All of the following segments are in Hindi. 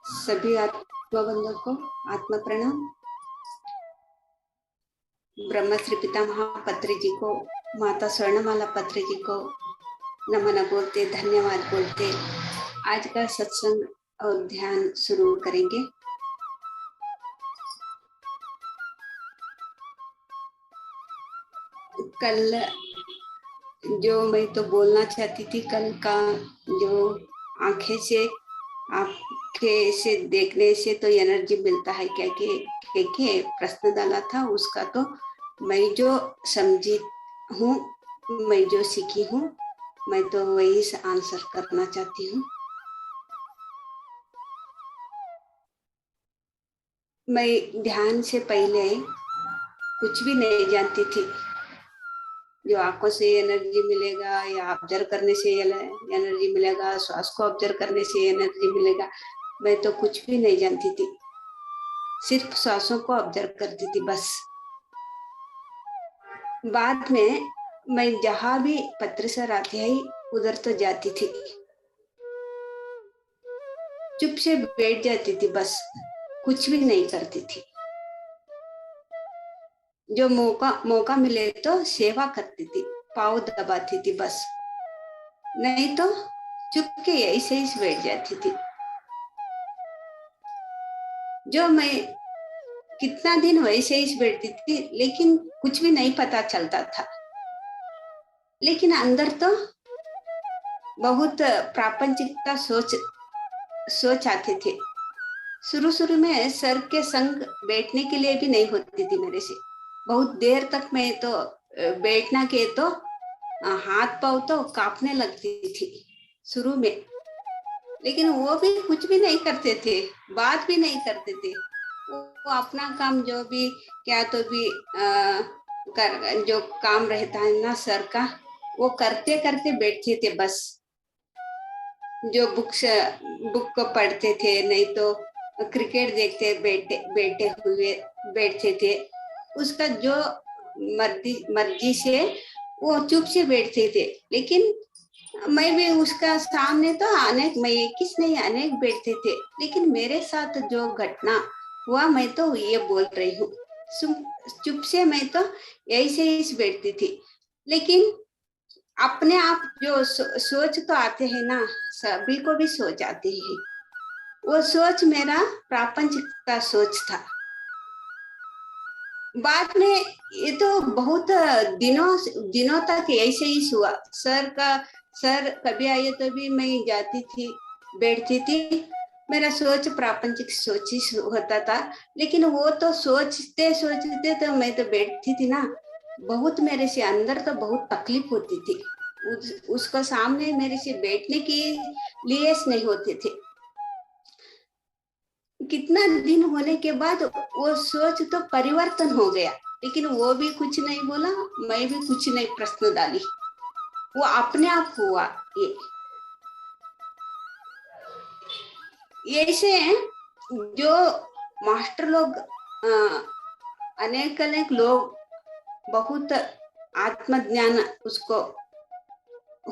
सभी आत्मा बंधुओं को आत्मा प्रणाम। ब्रह्मश्री पितामह पत्री जी को, माता स्वर्णमाला पत्री जी को नमन बोलते, धन्यवाद बोलते आज का सत्संग और ध्यान शुरू करेंगे। कल जो मैं तो बोलना चाहती थी, कल का जो आंखें से देखने से तो एनर्जी मिलता है क्या के प्रश्न डाला था, उसका तो मैं जो समझी हूँ, मैं जो सीखी हूँ, मैं तो वही आंसर करना चाहती हूँ। मैं ध्यान से पहले कुछ भी नहीं जानती थी। जो आंखों से एनर्जी मिलेगा या ऑब्जर्व करने से एनर्जी मिलेगा, श्वास को ऑब्जर्व करने से एनर्जी मिलेगा, मैं तो कुछ भी नहीं जानती थी। सिर्फ श्वासों को ऑब्जर्व करती थी बस। बाद में मैं जहां भी पत्र सर आते ही उधर तो जाती थी, चुप से बैठ जाती थी, बस कुछ भी नहीं करती थी। जो मौका मिले तो सेवा करती थी, पाँव दबाती थी बस, नहीं तो चुप के ऐसे ही बैठ जाती थी। जो मैं कितना दिन वैसे ही बैठती थी, लेकिन कुछ भी नहीं पता चलता था। लेकिन अंदर तो बहुत प्रापंचिकता सोच आते थे। शुरू में सर के संग बैठने के लिए भी नहीं होती थी मेरे से। बहुत देर तक मैं तो बैठना के तो हाथ पाँव तो कांपने लगती थी शुरू में। लेकिन वो भी कुछ भी नहीं करते थे, बात भी नहीं करते थे। वो अपना काम जो भी क्या तो भी जो काम रहता है ना सर का, वो करते करते बैठते थे बस। जो बुक को पढ़ते थे, नहीं तो क्रिकेट देखते बैठे हुए बैठते थे। उसका जो मर्जी से वो चुप से बैठते थे। लेकिन मैं भी उसका सामने तो अनेक, मैं किस नहीं अनेक बैठते थे। लेकिन मेरे साथ जो घटना हुआ, मैं तो ये बोल रही हूँ। चुप से मैं तो ऐसे ही बैठती थी। लेकिन अपने आप जो सोच तो आते हैं ना, सभी को भी सोच आती है। वो सोच मेरा प्रापंचिक का सोच था। बाद में ये तो बहुत दिनों तक ऐसे ही हुआ। सर कभी आए तो भी मैं जाती थी, बैठती थी। मेरा सोच प्रापंचिक सोच ही होता था। लेकिन वो तो सोचते सोचते तो मैं तो बैठती थी ना, बहुत मेरे से अंदर तो बहुत तकलीफ होती थी। उसको सामने मेरे से बैठने के लिए नहीं होते थे। कितना दिन होने के बाद वो सोच तो परिवर्तन हो गया। लेकिन वो भी कुछ नहीं बोला, मैं भी कुछ नहीं प्रश्न डाली, वो अपने आप हुआ। ये ऐसे जो मास्टर लोग, अनेक लोग, बहुत आत्मज्ञान उसको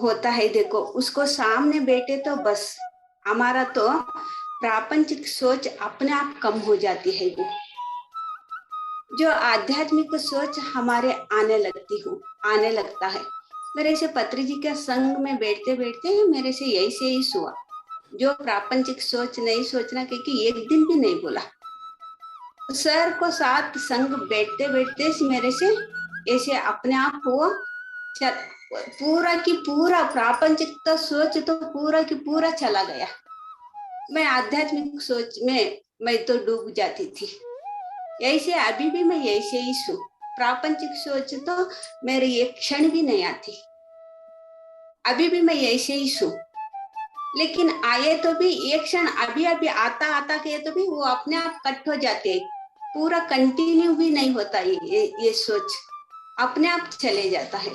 होता है। देखो, उसको सामने बैठे तो बस हमारा तो प्रापंचिक सोच अपने आप कम हो जाती है। वो जो आध्यात्मिक सोच हमारे आने लगता है। मेरे से पत्री जी के संग में बैठते बैठते मेरे से यही से ही हुआ। जो प्रापंचिक सोच नहीं सोचना, क्योंकि एक दिन भी नहीं बोला। सर को साथ संग बैठते बैठते मेरे से ऐसे अपने आप हुआ। पूरा की पूरा प्रापंचिकता सोच तो पूरा की पूरा चला गया। मैं आध्यात्मिक सोच में मैं तो डूब जाती थी। ऐसे अभी भी मैं ऐसे ही हूँ। प्रापंचिक सोच तो मेरे एक क्षण भी नहीं आती। अभी भी मैं ऐसे ही हूँ। लेकिन आए तो भी एक क्षण अभी अभी आता के तो भी वो अपने आप कट हो जाते हैं। पूरा कंटिन्यू भी नहीं होता। ये सोच अपने आप चले जाता है।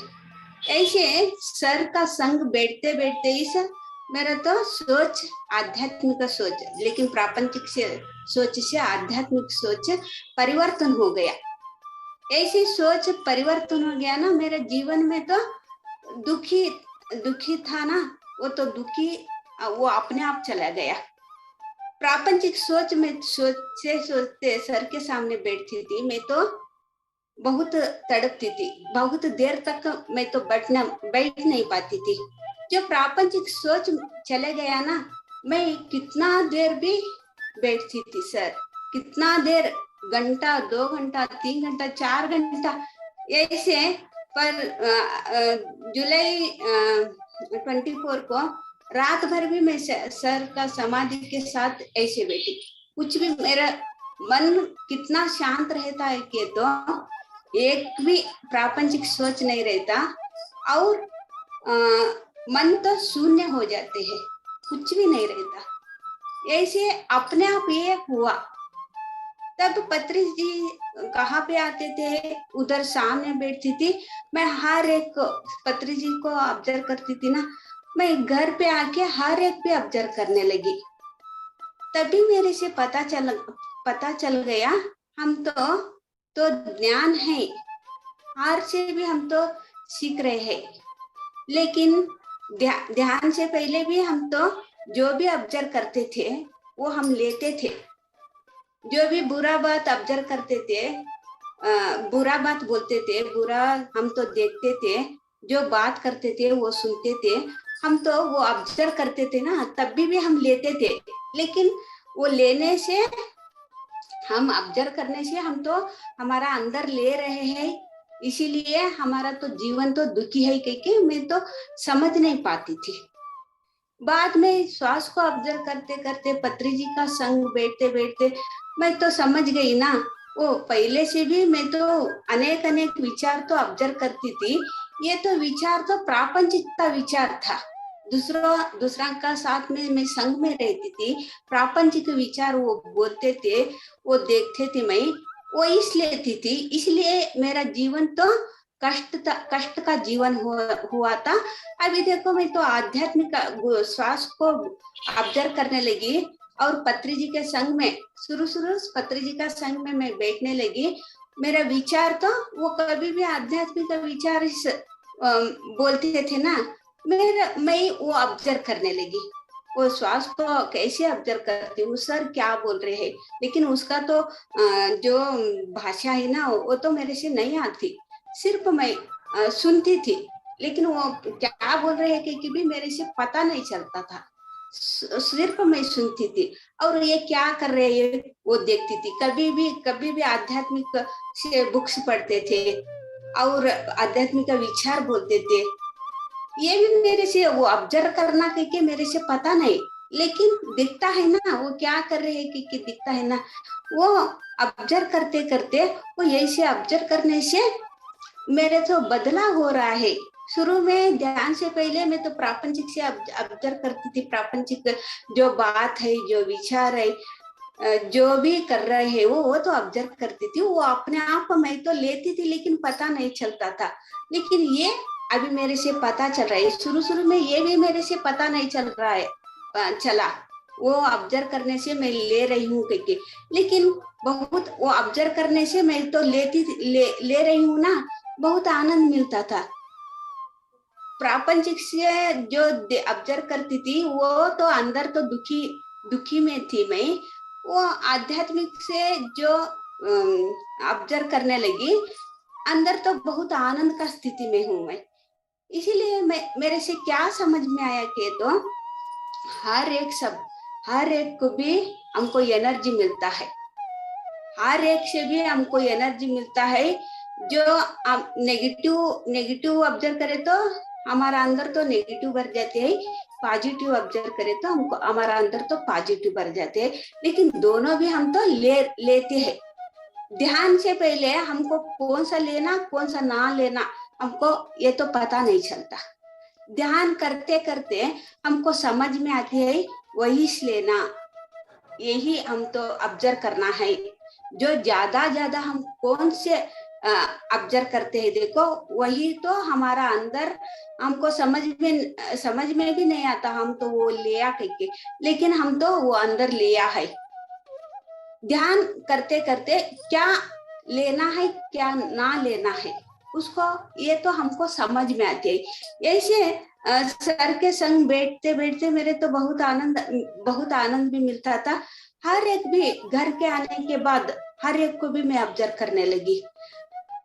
ऐसे सर का संग बैठते बैठते ही सर मेरा तो सोच आध्यात्मिक सोच, लेकिन प्रापंचिक से सोच से आध्यात्मिक सोच परिवर्तन हो गया। ऐसी सोच परिवर्तन हो गया ना, मेरे जीवन में तो दुखी था ना, वो तो दुखी वो अपने आप चला गया। प्रापंचिक सोच में सोचते सोचते सर के सामने बैठती थी, मैं तो बहुत तड़पती थी। बहुत देर तक मैं तो बैठ नहीं पाती थी। जो प्रापंचिक सोच चले गया ना, मैं कितना देर भी बैठती थी सर, कितना देर, घंटा, 2 घंटा, 3 घंटा, 4 घंटा ऐसे। पर जुलाई 24 को रात भर भी मैं सर का समाधि के साथ ऐसे बैठी। कुछ भी, मेरा मन कितना शांत रहता है कि तो एक भी प्रापंचिक सोच नहीं रहता, और मन तो शून्य हो जाते हैं, कुछ भी नहीं रहता। ऐसे अपने आप ये हुआ। तब पत्री जी कहाँ पे आते थे, उधर सामने बैठती थी। मैं हर एक पत्री जी को ऑब्जर्व करती थी ना, मैं घर पे आके हर एक पे ऑब्जर्व करने लगी। तभी मेरे से पता चल गया, हम तो ज्ञान है, हार से भी हम तो सीख रहे हैं। लेकिन ध्यान से पहले भी हम तो जो भी ऑब्जर्व करते थे वो हम लेते थे। जो भी बुरा बात ऑब्जर्व करते थे, बुरा बात बोलते थे, बुरा हम तो देखते थे। जो बात करते थे वो सुनते थे, हम तो वो ऑब्जर्व करते थे ना, तब भी हम लेते थे। लेकिन वो लेने से, हम ऑब्जर्व करने से हम तो हमारा अंदर ले रहे हैं, इसीलिए हमारा तो जीवन तो दुखी है, क्योंकि मैं तो समझ नहीं पाती थी। बाद में श्वास को ऑब्जर्व करते करते, पत्री जी का संग बैठते बैठते मैं तो समझ गई ना। वो पहले से भी मैं तो अनेक अनेक विचार तो ऑब्जर्व करती थी। ये तो विचार तो प्रापंचिक का विचार था। दूसरा का साथ में मैं संग में रहती थी, प्रापंचिक विचार वो बोलते थे, वो देखते थे, मैं वो इस लेती थी। इसलिए मेरा जीवन तो कष्ट का जीवन हुआ था। अभी देखो, मैं तो आध्यात्मिक श्वास को ऑब्जर्व करने लगी, और पत्री जी के संग में, शुरू पत्री जी का संग में मैं बैठने लगी। मेरा विचार तो वो कभी भी आध्यात्मिक विचार इस बोलते थे ना, मैं वो ऑब्जर्व करने लगी। वो श्वास को कैसे ऑब्जर्व करती हूँ, सर क्या बोल रहे हैं, लेकिन उसका तो जो भाषा है ना, वो तो मेरे से नहीं आती। सिर्फ मैं सुनती थी, लेकिन वो क्या बोल रहे हैं कि भी मेरे से पता नहीं चलता था। सिर्फ मैं सुनती थी, और ये क्या कर रहे हैं वो देखती थी। कभी भी आध्यात्मिक से बुक्स पढ़ते थे, और आध्यात्मिक विचार बोलते थे। ये भी मेरे से वो ऑब्जर्व करना कि मेरे से पता नहीं, लेकिन दिखता है ना वो क्या कर रहे हैं कि दिखता है ना। वो ऑब्जर्व करते करते, वो यही से ऑब्जर्व करने से मेरे तो बदलाव हो रहा है। शुरू में ध्यान से पहले मैं तो प्रापंचिक से ऑब्जर्व करती थी। प्रापंचिक जो बात है, जो विचार है, जो भी कर रहे हैं वो तो ऑब्जर्व करती थी। वो अपने आप मैं तो लेती थी, लेकिन पता नहीं चलता था। लेकिन ये अभी मेरे से पता चल रहा है। शुरू में ये भी मेरे से पता नहीं चल रहा है, चला। वो ऑब्जर्व करने से मैं ले रही हूँ करके, लेकिन बहुत वो ऑब्जर्व करने से मैं तो ले रही हूँ ना, बहुत आनंद मिलता था। प्रापंचिक से जो ऑब्जर्व करती थी, वो तो अंदर तो दुखी में थी मैं। वो आध्यात्मिक से जो ऑब्जर्व करने लगी, अंदर तो बहुत आनंद का स्थिति में हूँ मैं। इसीलिए मेरे से क्या समझ में आया कि तो हर एक को भी हमको एनर्जी मिलता है। हर एक से भी हमको एनर्जी मिलता है। जो नेगेटिव ऑब्जर्व करे तो हमारा अंदर तो नेगेटिव भर जाते हैं, पॉजिटिव ऑब्जर्व करे तो हमको हमारा अंदर तो पॉजिटिव भर जाते हैं। लेकिन दोनों भी हम तो लेते हैं। ध्यान से पहले हमको कौन सा लेना, कौन सा ना लेना, हमको ये तो पता नहीं चलता। ध्यान करते करते हमको समझ में आती है, वही लेना, यही हम तो ऑब्जर्व करना है। जो ज्यादा हम कौन से ऑब्जर्व करते हैं, देखो वही तो हमारा अंदर हमको समझ में भी नहीं आता। हम तो वो लिया करके, लेकिन हम तो वो अंदर लिया है। ध्यान करते करते क्या लेना है, क्या ना लेना है, उसको ये तो हमको समझ में आती है। ऐसे सर के संग बैठते बैठते मेरे तो बहुत आनंद भी मिलता था। हर एक भी घर के आने के बाद हर एक को भी मैं ऑब्जर्व करने लगी।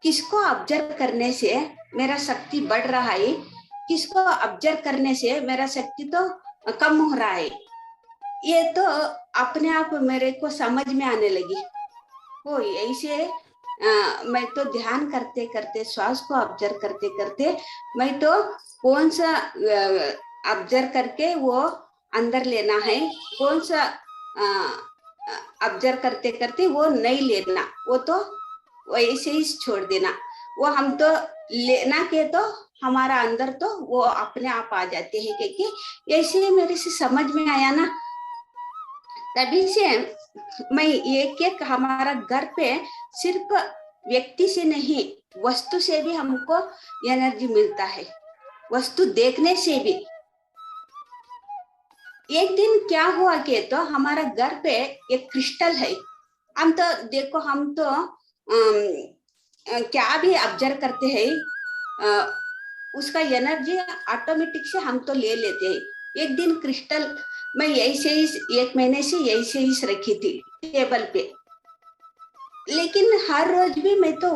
किसको ऑब्जर्व करने से मेरा शक्ति बढ़ रहा है, किसको ऑब्जर्व करने से मेरा शक्ति तो कम हो रहा है, ये तो अपने आप मेरे को समझ में आने लगी। वो ऐसे मैं तो ध्यान करते करते, श्वास को ऑब्जर्व करते करते मैं तो कौन सा ऑब्जर्व करके वो अंदर लेना है, कौन सा ऑब्जर्व करते करते वो नहीं लेना, वो तो वैसे ही छोड़ देना। वो हम तो लेना के तो हमारा अंदर तो वो अपने आप आ जाते हैं, क्योंकि ऐसे मेरे से समझ में आया ना। तभी से मैं एक एक हमारा घर पे सिर्फ व्यक्ति से नहीं, वस्तु से भी हमको एनर्जी मिलता है, वस्तु देखने से भी। एक दिन क्या हुआ कि तो हमारा घर पे एक क्रिस्टल है। हम तो देखो, हम तो क्या भी ऑब्जर्व करते हैं, उसका एनर्जी ऑटोमेटिक से हम तो ले लेते हैं। एक दिन क्रिस्टल मैं ऐसे ही 1 महीने से ऐसे ही रखी थी टेबल पे, लेकिन हर रोज भी मैं तो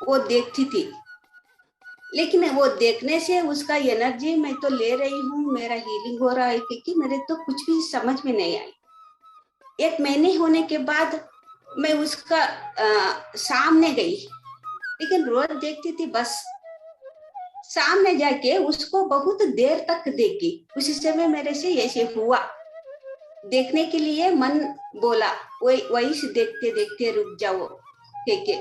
वो देखती थी, लेकिन वो देखने से उसका एनर्जी मैं तो ले रही हूँ, मेरा हीलिंग हो रहा है, क्योंकि मेरे तो कुछ भी समझ में नहीं आई। 1 महीने होने के बाद मैं उसका सामने गई, लेकिन रोज देखती थी बस। सामने जाके उसको बहुत देर तक देखी, उसी समय मेरे से ऐसे हुआ, देखने के लिए मन बोला वही से देखते देखते रुक जाओ के।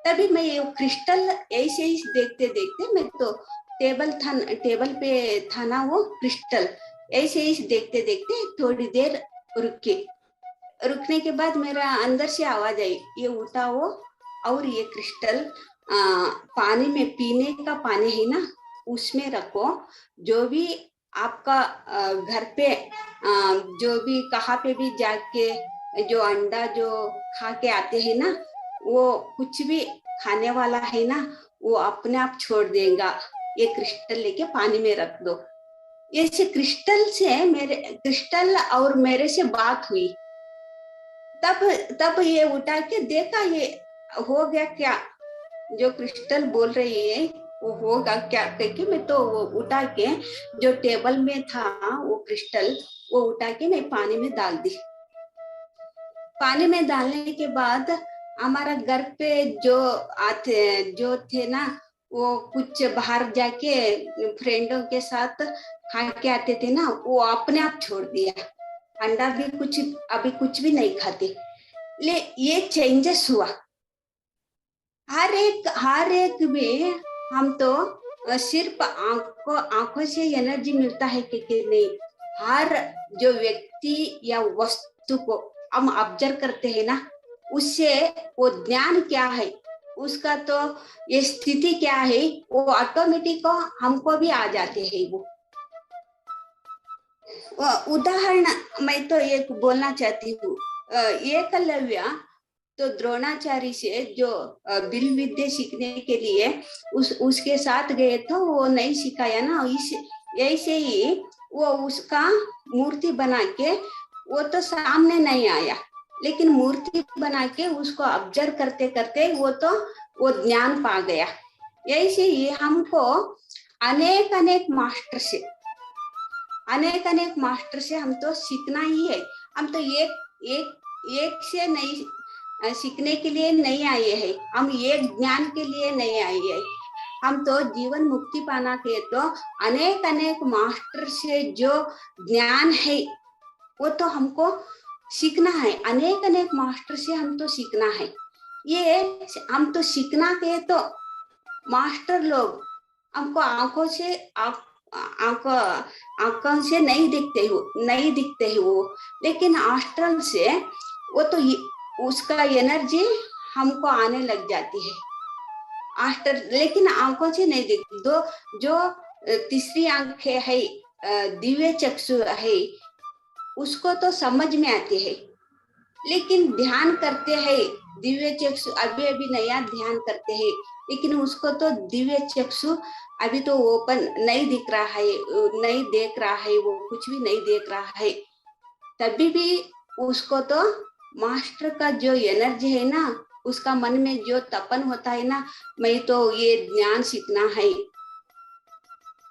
तभी मैं ये क्रिस्टल ऐसे ही देखते देखते, मैं तो टेबल पे था ना वो क्रिस्टल, ऐसे ही देखते देखते थोड़ी देर रुकने के बाद मेरा अंदर से आवाज आई, ये उठाओ और ये क्रिस्टल पानी में, पीने का पानी है ना, उसमें रखो। जो भी आपका घर पे जो भी कहाँ पे भी जाके जो अंडा जो खा के आते हैं ना, वो कुछ भी खाने वाला है ना, वो अपने आप छोड़ देगा। ये क्रिस्टल लेके पानी में रख दो। ये से क्रिस्टल और मेरे से बात हुई। तब ये उठा के देखा, ये हो गया क्या, जो क्रिस्टल बोल रही है वो होगा क्या करके मैं तो वो उठा के जो टेबल में था वो क्रिस्टल, वो उठा के मैं पानी में डाल दी। पानी में डालने के बाद हमारा घर पे जो थे ना, वो कुछ बाहर जाके फ्रेंडों के साथ खा के आते थे ना, वो अपने आप छोड़ दिया। अंडा भी अभी कुछ भी नहीं खाते। ये चेंजेस हुआ। हर एक में हम तो सिर्फ आंखों से एनर्जी मिलता है कि नहीं, हर जो व्यक्ति या वस्तु को हम ऑब्जर्व करते हैं ना, उससे वो ज्ञान क्या है, उसका तो ये स्थिति क्या है, वो ऑटोमेटिक हमको भी आ जाते हैं। वो उदाहरण मैं तो एक बोलना चाहती हूँ। एकलव्य तो द्रोणाचार्य से जो बिल विद्या सीखने के लिए उसके साथ गए तो वो नहीं सिखाया ना, ऐसे ही वो उसका मूर्ति बना के, वो तो सामने नहीं आया, लेकिन मूर्ति बना के उसको ऑब्जर्व करते करते वो ज्ञान पा गया। ऐसे ही हमको अनेक मास्टर से हम तो सीखना ही है। हम तो एक से नहीं सीखने के लिए नहीं आए हैं, हम एक ज्ञान के लिए नहीं आए हैं। हम तो जीवन मुक्ति पाना के तो अनेक मास्टर से जो ज्ञान है वो तो हमको सीखना है। अनेक मास्टर से हम तो सीखना है। ये हम तो सीखना के तो मास्टर लोग हमको आंखों से नहीं दिखते हो, लेकिन आस्ट्रल से वो तो उसका एनर्जी हमको आने लग जाती है। लेकिन आंखों से नहीं दिखती। जो तीसरी आंखें है, दिव्य चक्षु है, उसको तो समझ में आती है। लेकिन ध्यान करते हैं दिव्य चक्षु, अभी अभी नया ध्यान करते हैं, लेकिन उसको तो दिव्य चक्षु अभी तो ओपन नहीं दिख रहा है, नहीं देख रहा है, वो कुछ भी नहीं देख रहा है। तभी भी उसको तो मास्टर का जो एनर्जी है ना, उसका मन में जो तपन होता है ना, मैं तो ये ज्ञान सीखना है,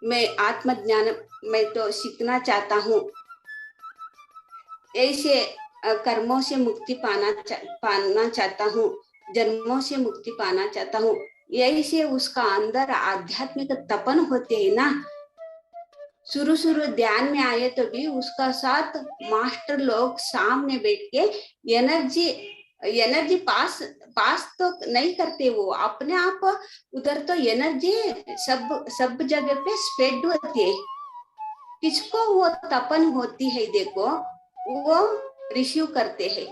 मैं आत्म ज्ञान मैं तो सीखना चाहता हूँ, ऐसे कर्मों से मुक्ति पाना चाहता हूँ, जन्मों से मुक्ति पाना चाहता हूँ, यही से उसका अंदर आध्यात्मिक तपन होते है ना। शुरू शुरू ध्यान में आए तो भी उसका साथ मास्टर लोग सामने बैठ के एनर्जी पास तो नहीं करते, वो अपने आप उधर तो एनर्जी सब जगह पे स्प्रेड होती है। किसको वो तपन होती है देखो, वो रिसीव करते हैं।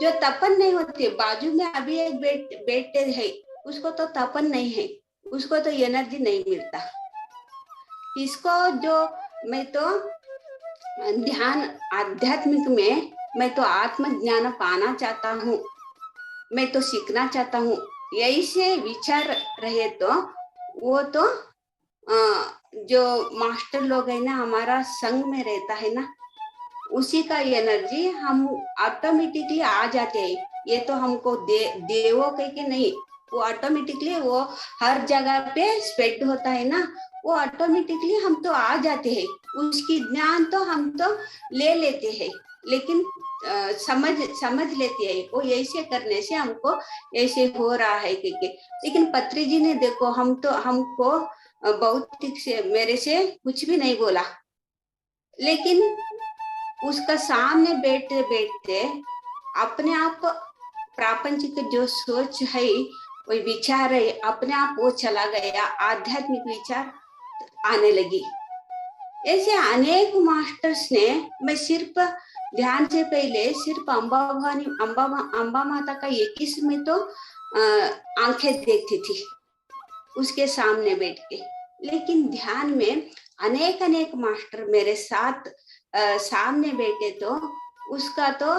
जो तपन नहीं होती, बाजू में अभी एक बैठते है, उसको तो तपन नहीं है, उसको तो एनर्जी नहीं मिलता। इसको जो मैं तो ध्यान आध्यात्मिक में मैं तो आत्म ज्ञान पाना चाहता हूँ, मैं तो सीखना चाहता हूँ, यही से विचार रहे तो वो तो जो मास्टर लोग है ना, हमारा संग में रहता है ना, उसी का एनर्जी हम ऑटोमेटिकली आ जाते हैं। ये तो हमको देवो कह के नहीं, वो ऑटोमेटिकली वो हर जगह पे स्प्रेड होता है ना, वो ऑटोमेटिकली हम तो आ जाते हैं, उसकी ज्ञान तो हम तो ले लेते हैं, लेकिन समझ लेते हैं वो ऐसे करने से हमको ऐसे हो रहा है क्योंकि। लेकिन पत्री जी ने देखो, हमको भौतिक से मेरे से कुछ भी नहीं बोला, लेकिन उसका सामने बैठते बैठते अपने आप प्रापंचिक जो सोच है, वो विचार है, अपने आप वो चला गया, आध्यात्मिक विचार आने लगी। ऐसे अनेक मास्टर्स ने, मैं सिर्फ ध्यान से पहले सिर्फ अम्बा माता का 21 में तो आंखें देखती थी उसके सामने बैठ के, लेकिन ध्यान में अनेक मास्टर मेरे साथ सामने बैठे तो उसका तो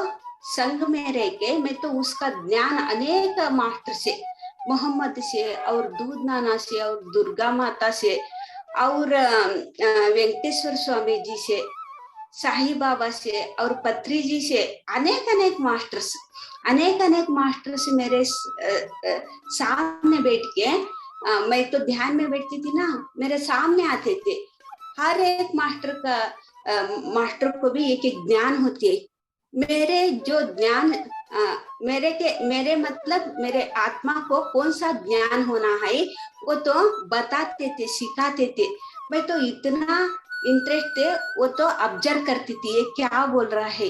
संग में रह के मैं तो उसका ज्ञान अनेक मास्टर से, मोहम्मद से और दूध नाना से और दुर्गा माता से और वेंकटेश्वर स्वामी जी से, साई बाबा से और पत्री जी से, अनेक मास्टर्स मेरे सामने बैठ के, मैं तो ध्यान में बैठती थी ना, मेरे सामने आते थे। हर एक मास्टर को भी एक ज्ञान होती है। मेरे जो ज्ञान मेरे मतलब मेरे आत्मा को कौन सा ज्ञान होना है, वो तो बताते थे, सिखाते थे। मैं तो इतना इंटरेस्ट थे, वो तो ऑब्जर्व करती थी, ये क्या बोल रहा है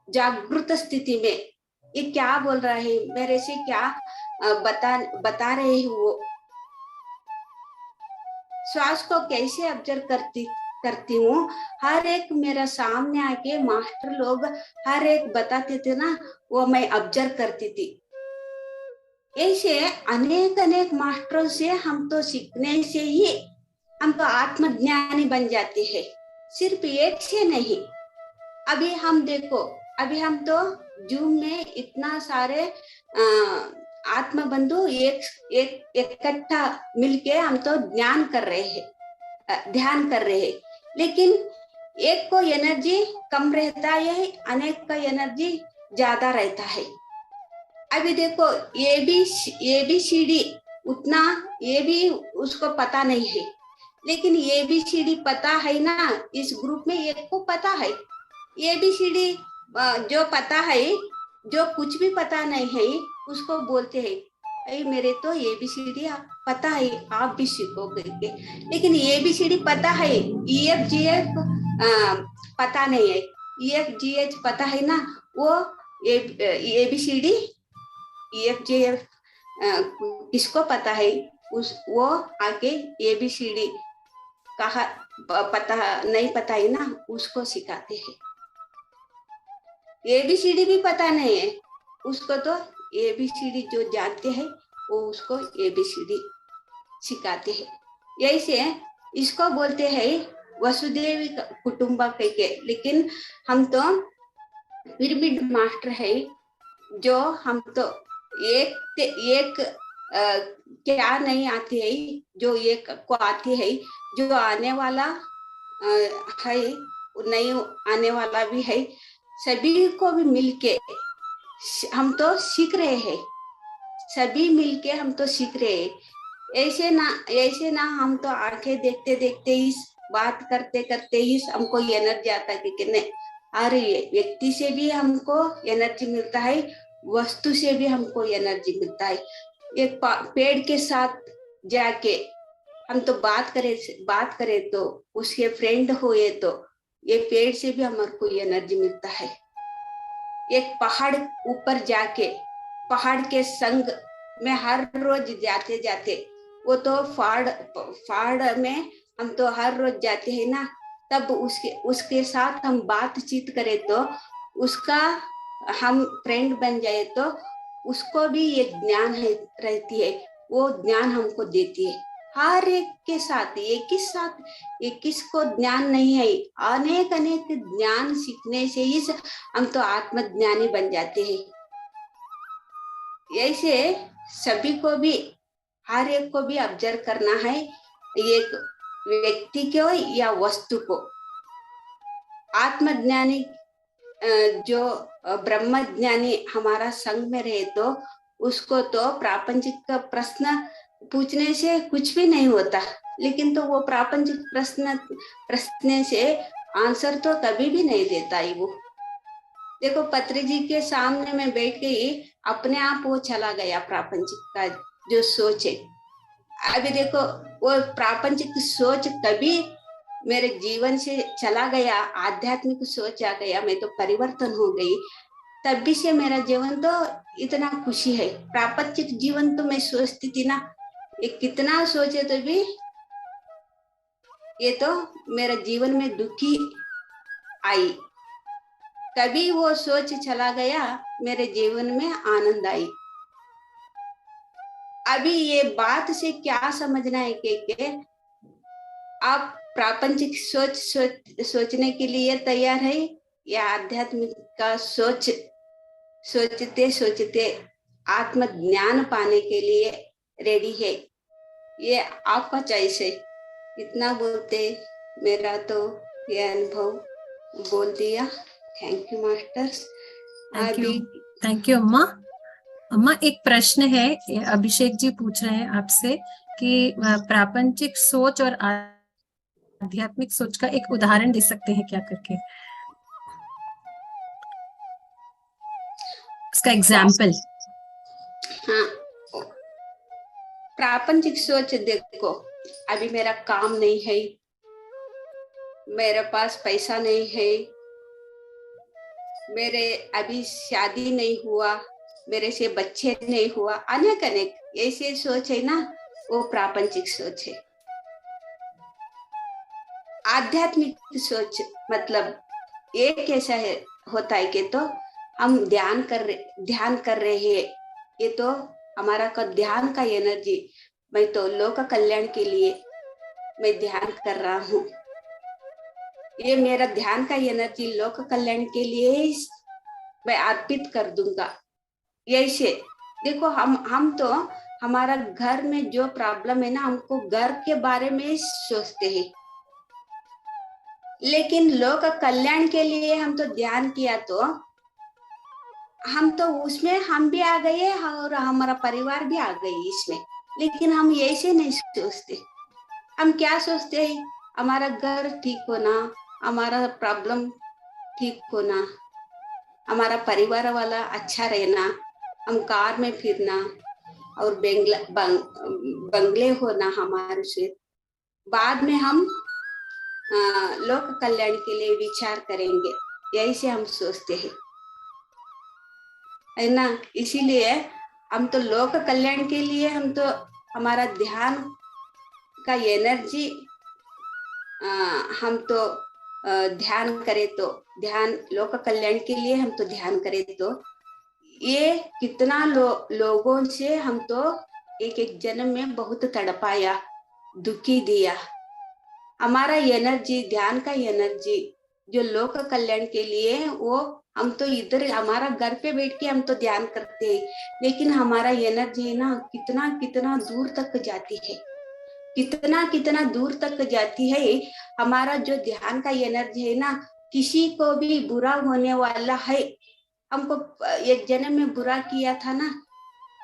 जागृत स्थिति में, ये क्या बोल रहा है, मेरे से क्या बता रहे हैं। वो श्वास को कैसे ऑब्जर्व करती हूँ, हर एक मेरा सामने आके मास्टर लोग हर एक बताते थे ना, वो मैं ऑब्जर्व करती थी। ऐसे अनेक मास्टरों से हम तो सीखने से ही हम तो आत्मज्ञानी बन जाते हैं, सिर्फ एक से नहीं। अभी हम देखो, अभी हम तो जूम में इतना सारे आत्म बंधु इकट्ठा मिलके हम तो ध्यान कर रहे हैं, लेकिन एक को एनर्जी कम रहता है, अनेक का एनर्जी ज्यादा रहता है। अभी देखो ये भी सीढ़ी उतना, ये भी उसको पता नहीं है, लेकिन ये भी सीढ़ी पता है ना, इस ग्रुप में एक को पता है। ये भी सीढ़ी जो पता है, जो कुछ भी पता नहीं है उसको बोलते हैं मेरे तो ये भी सीढ़ी पता है, आप भी सीखोगे। लेकिन ये भी सीढ़ी पता है, EFGH पता नहीं है, EFGH पता है ना, वो ये भी सीढ़ी EFGH किसको पता है, वो आके ABCD कहा पता नहीं पता है ना, उसको सिखाते हैं। ABCD भी पता नहीं है उसको, तो ABCD जो जानते हैं वो उसको ABCD सिखाते हैं। यही से इसको बोलते हैं वसुदेव कुटुंबकम के। लेकिन हम तो पिरामिड मास्टर है, जो हम तो एक क्या नहीं आती है, जो एक को आती है, जो आने वाला है, नहीं आने वाला भी है, सभी को भी मिलके हम तो सीख रहे हैं, सभी मिलके हम तो सीख रहे हैं। ऐसे ना हम तो आंखें देखते देखते ही, बात करते करते ही हमको एनर्जी आता है कि नहीं, अरे व्यक्ति से भी हमको एनर्जी मिलता है, वस्तु से भी हमको एनर्जी मिलता है। एक पेड़ के साथ जाके हम तो बात करें तो उसके फ्रेंड हुए तो ये पेड़ से भी हमारे को एनर्जी मिलता है। एक पहाड़ ऊपर जाके पहाड़ के संग में हर रोज जाते जाते, वो तो पहाड़ में हम तो हर रोज जाते हैं ना, तब उसके साथ हम बातचीत करें तो उसका हम फ्रेंड बन जाए तो उसको भी एक ज्ञान है रहती है, वो ज्ञान हमको देती है। हर एक के साथ एक किसको ज्ञान नहीं है, अनेक अनेक ज्ञान सीखने से ही हम तो आत्मज्ञानी बन जाते हैं। ऐसे सभी को भी, हर एक को भी ऑब्जर्व करना है, एक व्यक्ति को या वस्तु को। आत्मज्ञानी जो ब्रह्मज्ञानी हमारा संग में रहे तो उसको तो प्रापंचिक प्रश्न पूछने से कुछ भी नहीं होता, लेकिन तो वो प्रापंचिक प्रश्न से आंसर तो कभी भी नहीं देता है वो। देखो पत्री जी के सामने में बैठ गई, अपने आप वो चला गया प्रापंचिक का जो सोच है। अभी देखो वो प्रापंचिक सोच कभी मेरे जीवन से चला गया, आध्यात्मिक सोच आ गया, मैं तो परिवर्तन हो गई, तब भी से मेरा जीवन तो इतना खुशी है। प्रापंचिक जीवन तो मैं सोचती थी ना, ये कितना सोचे तो भी ये तो मेरा जीवन में दुखी आई। कभी वो सोच चला गया, मेरे जीवन में आनंद आई। अभी ये बात से क्या समझना है कि आप प्रापंचिक सोचने के लिए तैयार है या आध्यात्मिक का सोचते सोचते आत्म ज्ञान पाने के लिए रेडी है, ये आपका चॉइस है। इतना बोलते मेरा तो ये अनुभव बोल दिया। Thank you masters. Thank you अम्मा। अम्मा एक प्रश्न है, अभिषेक जी पूछ रहे हैं आपसे कि प्रापंचिक सोच और आध्यात्मिक सोच का एक उदाहरण दे सकते हैं क्या करके, उसका एग्जाम्पल। हाँ, प्रापंचिक सोच देखो, अभी मेरा काम नहीं है, मेरे पास पैसा नहीं है, मेरे अभी शादी नहीं हुआ, मेरे से बच्चे नहीं हुआ, अनेक अनेक ऐसे सोच है ना, वो प्रापंचिक सोच है। आध्यात्मिक सोच मतलब एक ऐसा है होता है कि तो हम ध्यान कर रहे हैं, ये तो हमारा का ध्यान का एनर्जी, मैं तो लोक कल्याण के लिए मैं ध्यान कर रहा हूँ, ये मेरा ध्यान का एनर्जी लोक कल्याण के लिए मैं अर्पित कर दूंगा। ऐसे देखो हम तो हमारा घर में जो प्रॉब्लम है ना, हमको घर के बारे में सोचते हैं, लेकिन लोक कल्याण के लिए हम तो ध्यान किया तो हम तो उसमें हम भी आ गए और हमारा परिवार भी आ गई इसमें। लेकिन हम ऐसे नहीं सोचते, हम क्या सोचते हैं, हमारा घर ठीक होना, हमारा प्रॉब्लम ठीक होना, हमारा परिवार वाला अच्छा रहना, हम कार में फिरना और बंगले होना हमारे से, बाद में हम लोक कल्याण के लिए विचार करेंगे, यही से हम सोचते हैं, है ना। इसीलिए हम तो लोक कल्याण के लिए हम तो हमारा ध्यान का एनर्जी हम तो ध्यान करें तो, ध्यान लोक कल्याण के लिए हम तो ध्यान करें तो ये कितना लोगों से हम तो एक जन्म में बहुत तड़पाया, दुखी दिया। हमारा एनर्जी, ध्यान का एनर्जी जो लोक कल्याण के लिए, वो हम तो इधर हमारा घर पे बैठ के हम तो ध्यान करते हैं, लेकिन हमारा एनर्जी ना कितना कितना दूर तक जाती है, कितना कितना दूर तक जाती है। हमारा जो ध्यान का एनर्जी है ना, किसी को भी बुरा होने वाला है, हमको एक जन्म में बुरा किया था ना,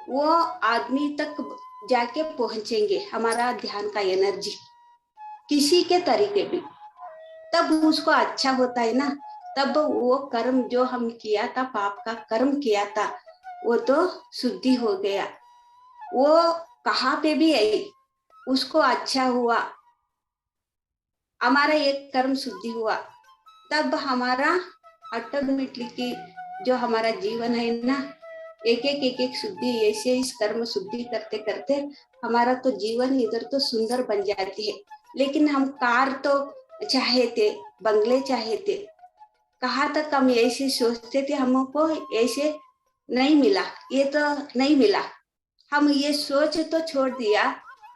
वो आदमी तक जाके पहुंचेंगे हमारा ध्यान का एनर्जी, किसी के तरीके भी। तब उसको अच्छा होता है ना, तब वो कर्म जो हम किया था, पाप का कर्म किया था, वो तो शुद्धि हो गया। वो कहाँ पे भी है, उसको अच्छा हुआ, हमारा एक कर्म शुद्धि हुआ, तब हमारा ऑटोमेटिकली की जो हमारा जीवन है ना, एक एक शुद्धि, ऐसे इस कर्म शुद्धि करते करते हमारा तो जीवन इधर तो सुंदर बन जाती है। लेकिन हम कार तो चाहे थे, बंगले चाहे थे, कहाँ तक हम ऐसे सोचते थे, हमको ऐसे नहीं मिला, ये तो नहीं मिला। हम ये सोच तो छोड़ दिया,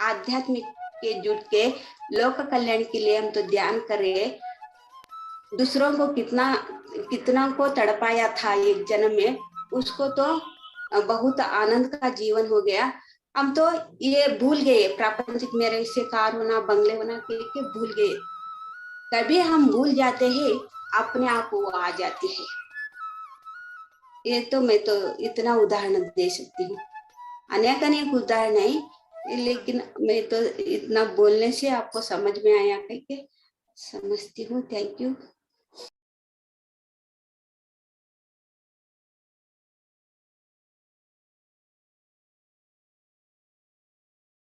आध्यात्मिक के जुट के लोक कल्याण के लिए हम तो ध्यान करें। दूसरों को कितना कितना को तड़पाया था एक जन्म में, उसको तो बहुत आनंद का जीवन हो गया। हम तो ये भूल गए, प्रापंचिक मेरे से कार होना, बंगले होना के भूल गए। कभी हम भूल जाते हैं, अपने आप वो आ जाती है। ये तो मैं तो इतना उदाहरण दे सकती हूँ, अनेक अनेक उदाहरण है, लेकिन मैं तो इतना बोलने से आपको समझ में आया करके समझती हूँ। Thank you.